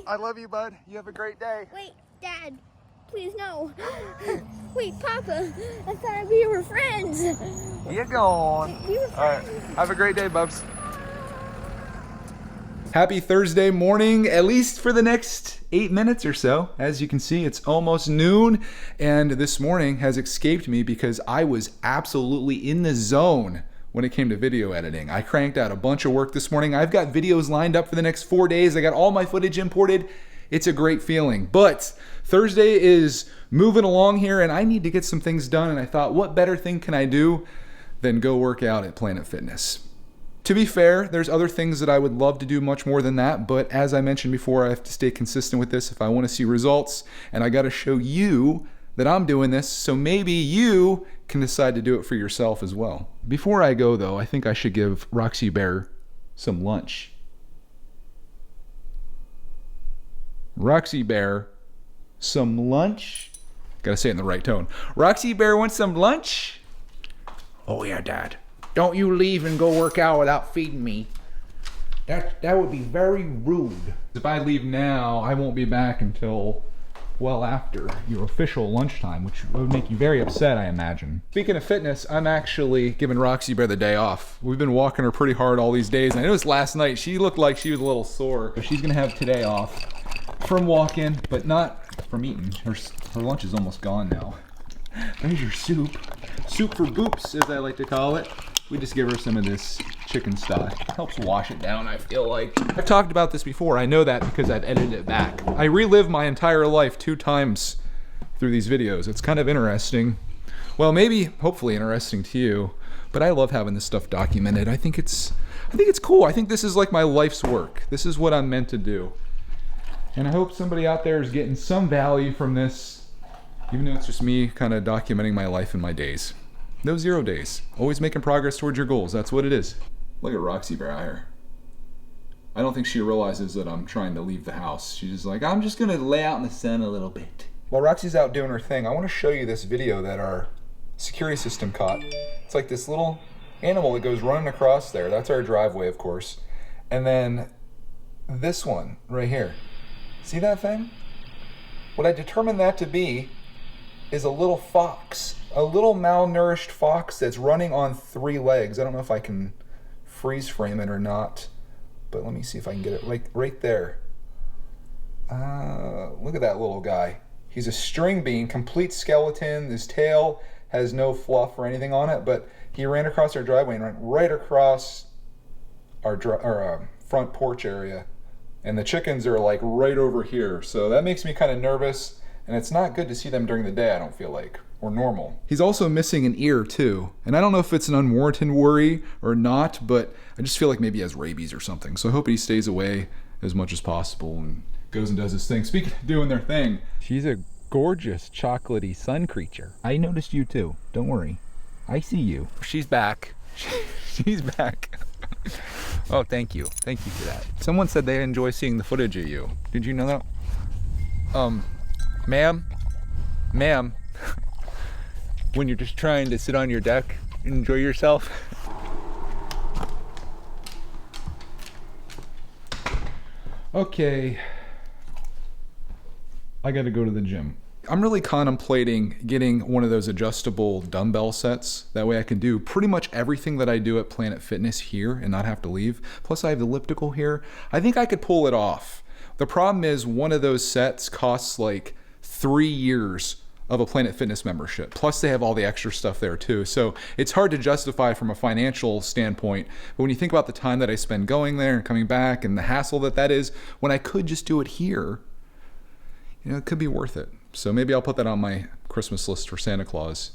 I love you, bud. You have a great day. Wait, Dad. Please, no. Wait, Papa. I thought we were friends. You're gone. We were All right. friends. Have a great day, Bubs. Happy Thursday morning, at least for the next 8 minutes or so. As you can see, it's almost noon, and this morning has escaped me because I was absolutely in the zone when it came to video editing. I cranked out a bunch of work this morning. I've got videos lined up for the next 4 days. I got all my footage imported. It's a great feeling. But Thursday is moving along here, and I need to get some things done, and I thought, what better thing can I do than go work out at Planet Fitness? To be fair, there's other things that I would love to do much more than that, but as I mentioned before, I have to stay consistent with this if I want to see results, and I got to show you that I'm doing this, so maybe you can decide to do it for yourself as well. Before I go, though, I think I should give Roxy Bear some lunch. Roxy Bear, some lunch? Gotta say it in the right tone. Roxy Bear wants some lunch? Oh yeah, Dad. Don't you leave and go work out without feeding me. That would be very rude. If I leave now, I won't be back until well after your official lunchtime, which would make you very upset, I imagine. Speaking of fitness, I'm actually giving Roxy Bear the day off. We've been walking her pretty hard all these days, and I noticed last night she looked like she was a little sore. So she's gonna have today off from walking, but not from eating. Her lunch is almost gone now. There's your soup. Soup for boops, as I like to call it. We just give her some of this chicken stock. Helps wash it down, I feel like. I've talked about this before. I know that because I've edited it back. I relive my entire life 2 times through these videos. It's kind of interesting. Well, maybe, hopefully interesting to you, but I love having this stuff documented. I think it's cool. I think this is like my life's work. This is what I'm meant to do. And I hope somebody out there is getting some value from this, even though it's just me kind of documenting my life and my days. No 0 days. Always making progress towards your goals. That's what it is. Look at Roxy Bear here. I don't think she realizes that I'm trying to leave the house. She's just like, I'm just going to lay out in the sun a little bit. While Roxy's out doing her thing, I want to show you this video that our security system caught. It's like this little animal that goes running across there. That's our driveway, of course. And then this one right here. See that thing? What I determined that to be is a little fox. A little malnourished fox that's running on 3 legs. I don't know if I can freeze frame it or not, but let me see if I can get it right there. Look at that little guy. He's a string bean, complete skeleton. His tail has no fluff or anything on it, but he ran across our driveway and ran right across our front porch area. And the chickens are like right over here. So that makes me kind of nervous, and it's not good to see them during the day, I don't feel like. Or normal. He's also missing an ear too. And I don't know if it's an unwarranted worry or not, but I just feel like maybe he has rabies or something. So I hope he stays away as much as possible and goes and does his thing. Speaking of doing their thing, she's a gorgeous chocolatey sun creature. I noticed you too. Don't worry. I see you. She's back. She's back. Oh, thank you. Thank you for that. Someone said they enjoy seeing the footage of you. Did you know that? Ma'am. When you're just trying to sit on your deck and enjoy yourself. Okay, I gotta go to the gym. I'm really contemplating getting one of those adjustable dumbbell sets. That way I can do pretty much everything that I do at Planet Fitness here and not have to leave. Plus I have the elliptical here. I think I could pull it off. The problem is one of those sets costs like 3 years of a Planet Fitness membership. Plus they have all the extra stuff there too. So it's hard to justify from a financial standpoint. But when you think about the time that I spend going there and coming back and the hassle that is, when I could just do it here, you know, it could be worth it. So maybe I'll put that on my Christmas list for Santa Claus.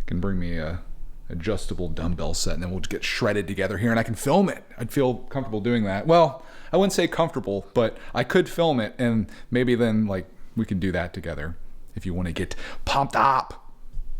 Can bring me a adjustable dumbbell set and then we'll just get shredded together here and I can film it. I'd feel comfortable doing that. Well, I wouldn't say comfortable, but I could film it and maybe then like we can do that together. If you want to get pumped up.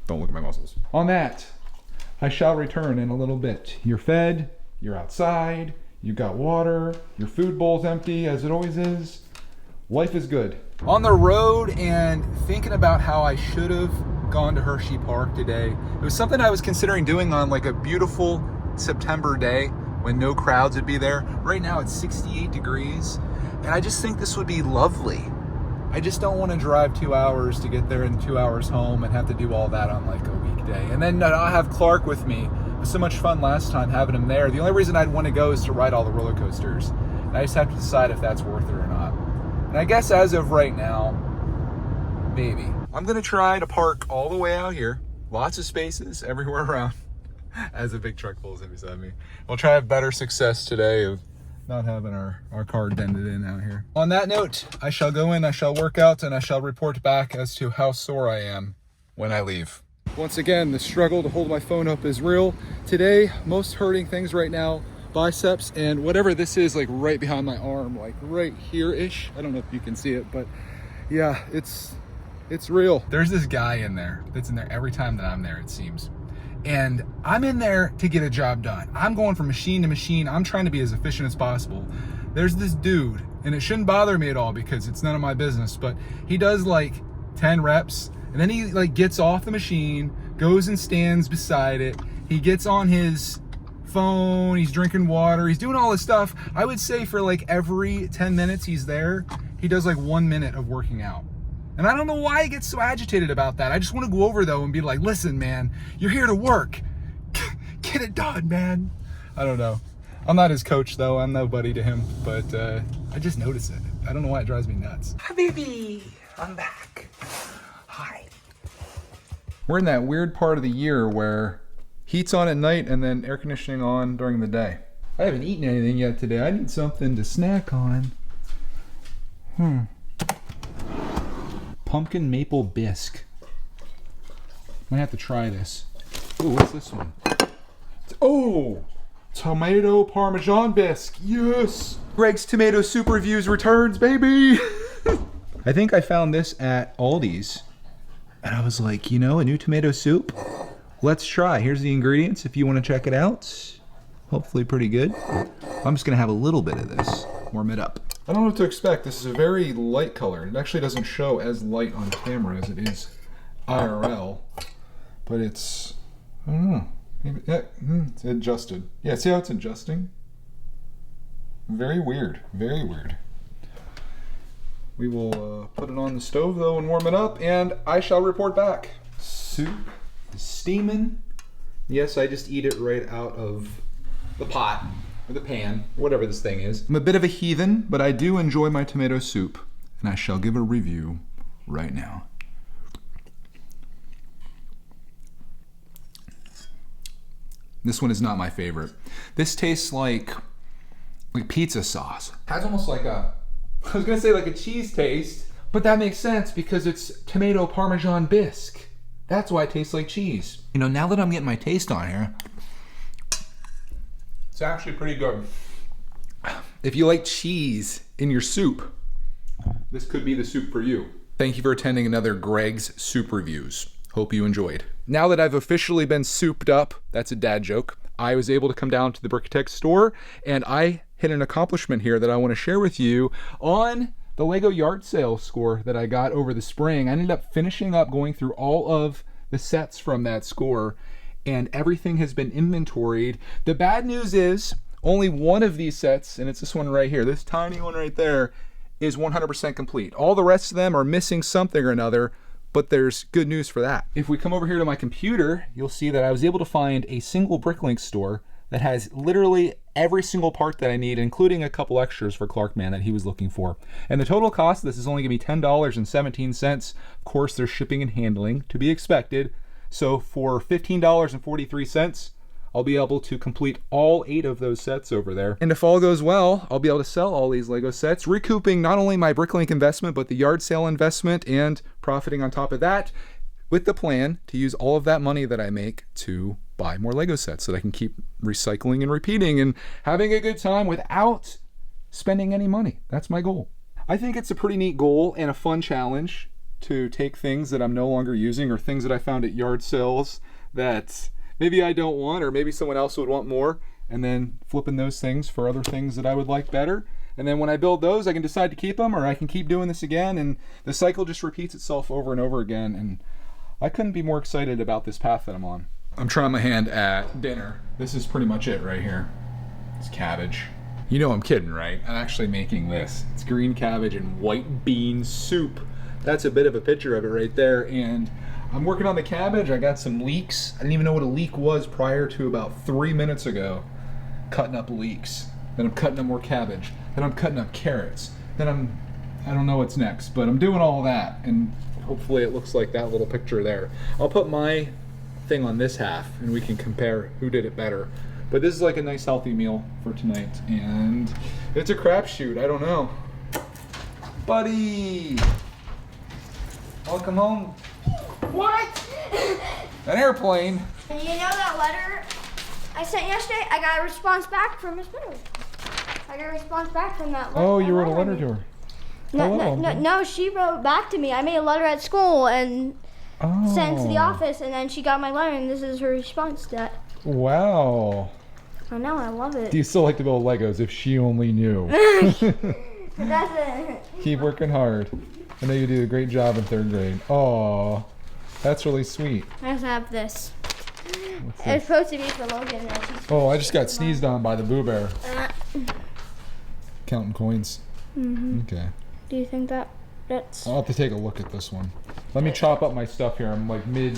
Don't look at my muscles. On that, I shall return in a little bit. You're fed, you're outside, you got water, your food bowl's empty as it always is. Life is good. On the road and thinking about how I should have gone to Hershey Park today. It was something I was considering doing on like a beautiful September day when no crowds would be there. Right now it's 68 degrees. And I just think this would be lovely. I just don't want to drive 2 hours to get there and 2 hours home and have to do all that on like a weekday. And then not have Clark with me. It was so much fun last time having him there. The only reason I'd want to go is to ride all the roller coasters. And I just have to decide if that's worth it or not. And I guess as of right now, maybe. I'm going to try to park all the way out here. Lots of spaces everywhere around. As a big truck pulls in beside me. We'll try to have better success today of not having our car dented in out here. On that note, I shall go in, I shall work out, and I shall report back as to how sore I am when I leave. Once again, the struggle to hold my phone up is real. Today, most hurting things right now, biceps and whatever this is, like right behind my arm, like right here-ish. I don't know if you can see it, but yeah, it's real. There's this guy in there that's in there every time that I'm there, it seems. And I'm in there to get a job done. I'm going from machine to machine. I'm trying to be as efficient as possible. There's this dude, and it shouldn't bother me at all because it's none of my business, but he does like 10 reps, and then he like gets off the machine, goes and stands beside it. He gets on his phone, he's drinking water, he's doing all this stuff. I would say for like every 10 minutes he's there, he does like 1 minute of working out. And I don't know why he gets so agitated about that. I just want to go over though and be like, listen, man, you're here to work. Get it done, man. I don't know. I'm not his coach though. I'm nobody to him, but I just notice it. I don't know why it drives me nuts. Habibi, I'm back. Hi. We're in that weird part of the year where heat's on at night and then air conditioning on during the day. I haven't eaten anything yet today. I need something to snack on. Pumpkin maple bisque. Might have to try this. Ooh, what's this one? Oh, tomato parmesan bisque. Yes. Greg's tomato soup reviews returns, baby. I think I found this at Aldi's. And I was like, you know, a new tomato soup? Let's try. Here's the ingredients if you want to check it out. Hopefully pretty good. I'm just going to have a little bit of this. Warm it up. I don't know what to expect. This is a very light color. It actually doesn't show as light on camera as it is IRL. But it's, I don't know. Maybe, it's adjusted. Yeah, see how it's adjusting? Very weird. Very weird. We will put it on the stove though and warm it up, and I shall report back. Soup is steaming. Yes, I just eat it right out of the pot. Or the pan, whatever this thing is. I'm a bit of a heathen, but I do enjoy my tomato soup, and I shall give a review right now. This one is not my favorite. This tastes like pizza sauce. Has almost like a, I was gonna say like a cheese taste, but that makes sense because it's tomato parmesan bisque. That's why it tastes like cheese. You know, now that I'm getting my taste on here, it's actually pretty good. If you like cheese in your soup, this could be the soup for you. Thank you for attending another Greg's Soup Reviews. Hope you enjoyed. Now that I've officially been souped up, that's a dad joke, I was able to come down to the Brickitect store and I hit an accomplishment here that I want to share with you on the Lego yard sale score that I got over the spring. I ended up finishing up going through all of the sets from that score, and everything has been inventoried. The bad news is only one of these sets, and it's this one right here, this tiny one right there, is 100% complete. All the rest of them are missing something or another, but there's good news for that. If we come over here to my computer, you'll see that I was able to find a single Bricklink store that has literally every single part that I need, including a couple extras for Clarkman that he was looking for. And the total cost of this is only gonna be $10.17. Of course, there's shipping and handling to be expected. So for $15.43, I'll be able to complete all 8 of those sets over there. And if all goes well, I'll be able to sell all these Lego sets, recouping not only my Bricklink investment, but the yard sale investment and profiting on top of that, with the plan to use all of that money that I make to buy more Lego sets so that I can keep recycling and repeating and having a good time without spending any money. That's my goal. I think it's a pretty neat goal and a fun challenge to take things that I'm no longer using or things that I found at yard sales that maybe I don't want or maybe someone else would want more, and then flipping those things for other things that I would like better. And then when I build those, I can decide to keep them or I can keep doing this again, and the cycle just repeats itself over and over again. And I couldn't be more excited about this path that I'm on. I'm trying my hand at dinner. This is pretty much it right here. It's cabbage. You know I'm kidding, right? I'm actually making this. It's green cabbage and white bean soup. That's a bit of a picture of it right there. And I'm working on the cabbage. I got some leeks. I didn't even know what a leek was prior to about 3 minutes ago. Cutting up leeks. Then I'm cutting up more cabbage. Then I'm cutting up carrots. Then I don't know what's next, but I'm doing all that. And hopefully it looks like that little picture there. I'll put my thing on this half and we can compare who did it better. But this is like a nice healthy meal for tonight. And it's a crapshoot. I don't know. Buddy! Welcome home. What? An airplane. And you know that letter I sent yesterday? I got a response back from Miss Miller. I got a response back from that letter. Oh, you wrote a letter to her. No, she wrote back to me. I made a letter at school and sent it to the office, and then she got my letter, and this is her response to that. Wow. I know, I love it. Do you still like to build Legos? If she only knew. That's it. Keep working hard. I know you do a great job in 3rd grade. Oh, that's really sweet. I just have this. What's It's this? supposed to be for Logan. Oh, I just got sneezed on by the Boo Bear. Counting coins. Okay. Do you think that's... I'll have to take a look at this one. Let me chop up my stuff here. I'm like mid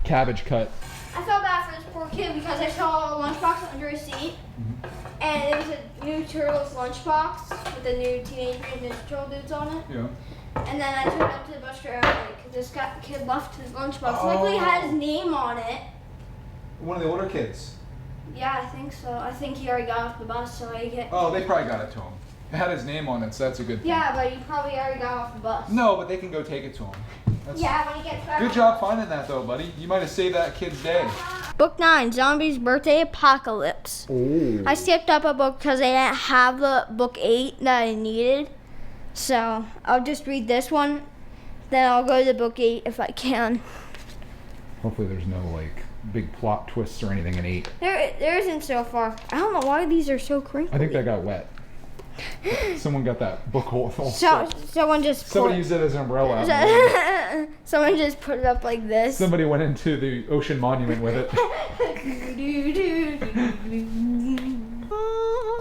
cabbage cut. I felt bad for this poor kid because I saw a lunchbox under his seat, and it was a new Turtles lunchbox with the new Teenage Mutant Ninja Turtle dudes on it. Yeah. And then I took it up to the bus driver, like, this kid left his lunchbox. Luckily, it had his name on it. One of the older kids. Yeah, I think so. I think he already got off the bus, so I get... Oh, they probably got it to him. It had his name on it, so that's a good thing. Yeah, but he probably already got off the bus. No, but they can go take it to him. That's... Yeah, when he gets back. Good job finding that, though, buddy. You might have saved that kid's day. Book 9, Zombies Birthday Apocalypse. Oh. I skipped up a book because I didn't have the book 8 that I needed. So I'll just read this one. Then I'll go to book 8 if I can. Hopefully there's no, like, big plot twists or anything in 8. There isn't so far. I don't know why these are so crinkly. I think that got wet. Someone got that book hole. Someone just Somebody used it as an umbrella. Someone just put it up like this. Somebody went into the ocean monument with it.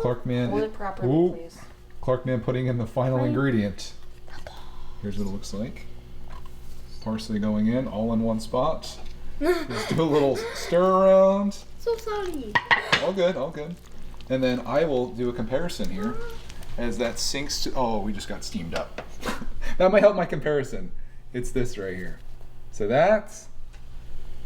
Clarkman. Hold it properly, please. Clarkman putting in the final ingredient. Here's what it looks like. Parsley going in, all in one spot. Just do a little stir around. So sorry. All good, all good. And then I will do a comparison here as that sinks to, oh, we just got steamed up. That might help my comparison. It's this right here. So that's,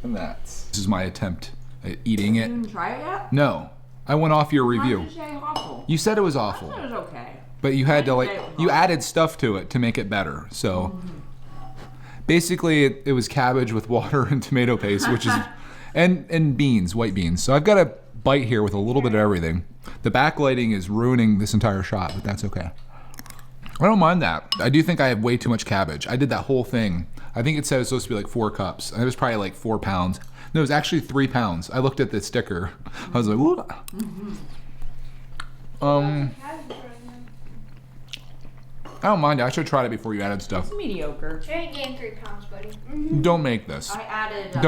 and that's. This is my attempt at eating it. You didn't try it yet? No, I went off your Why review. did you say awful? You said it was I awful, thought it was okay. but you had to I didn't say it like, was you awful. added stuff to it to make it better. So basically it was cabbage with water and tomato paste, which is, and beans, white beans. So I've got a bite here with a little bit of everything. The backlighting is ruining this entire shot, but that's okay. I don't mind that. I do think I have way too much cabbage. I did that whole thing. I think it said it was supposed to be like 4 cups. And it was probably like 4 pounds. No, it was actually 3 pounds. I looked at the sticker. I was like, ooh. I don't mind it. I should have tried it before you added stuff. It's mediocre. You ain't gained 3 pounds, buddy. Don't make this. I added.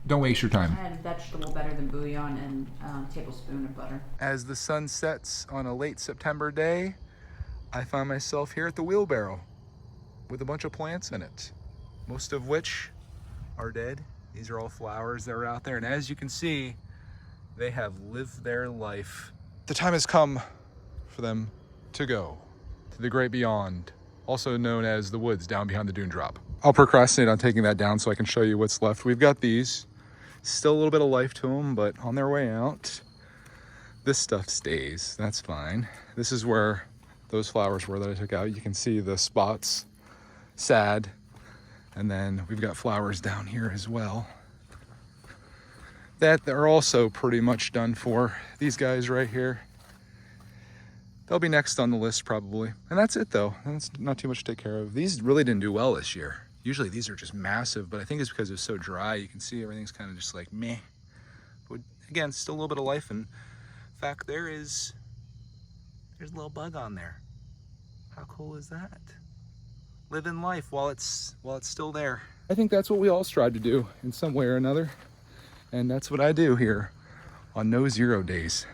Don't waste your time. I added vegetable better than bouillon and a tablespoon of butter. As the sun sets on a late September day, I find myself here at the wheelbarrow with a bunch of plants in it, most of which are dead. These are all flowers that are out there, and as you can see, they have lived their life. The time has come for them to go to the great beyond, also known as the woods down behind the dune drop. I'll procrastinate on taking that down so I can show you what's left. We've got these. Still a little bit of life to them, but on their way out. This stuff stays, that's fine. This is where those flowers were that I took out. You can see the spots, sad. And then we've got flowers down here as well. That they're also pretty much done for. These guys right here, they'll be next on the list probably. And that's it though, that's not too much to take care of. These really didn't do well this year. Usually these are just massive, but I think it's because it's so dry. You can see everything's kind of just like meh. But again, still a little bit of life. And in fact, there's a little bug on there. How cool is that? Living life while it's still there. I think that's what we all strive to do in some way or another. And that's what I do here on No Zero Days.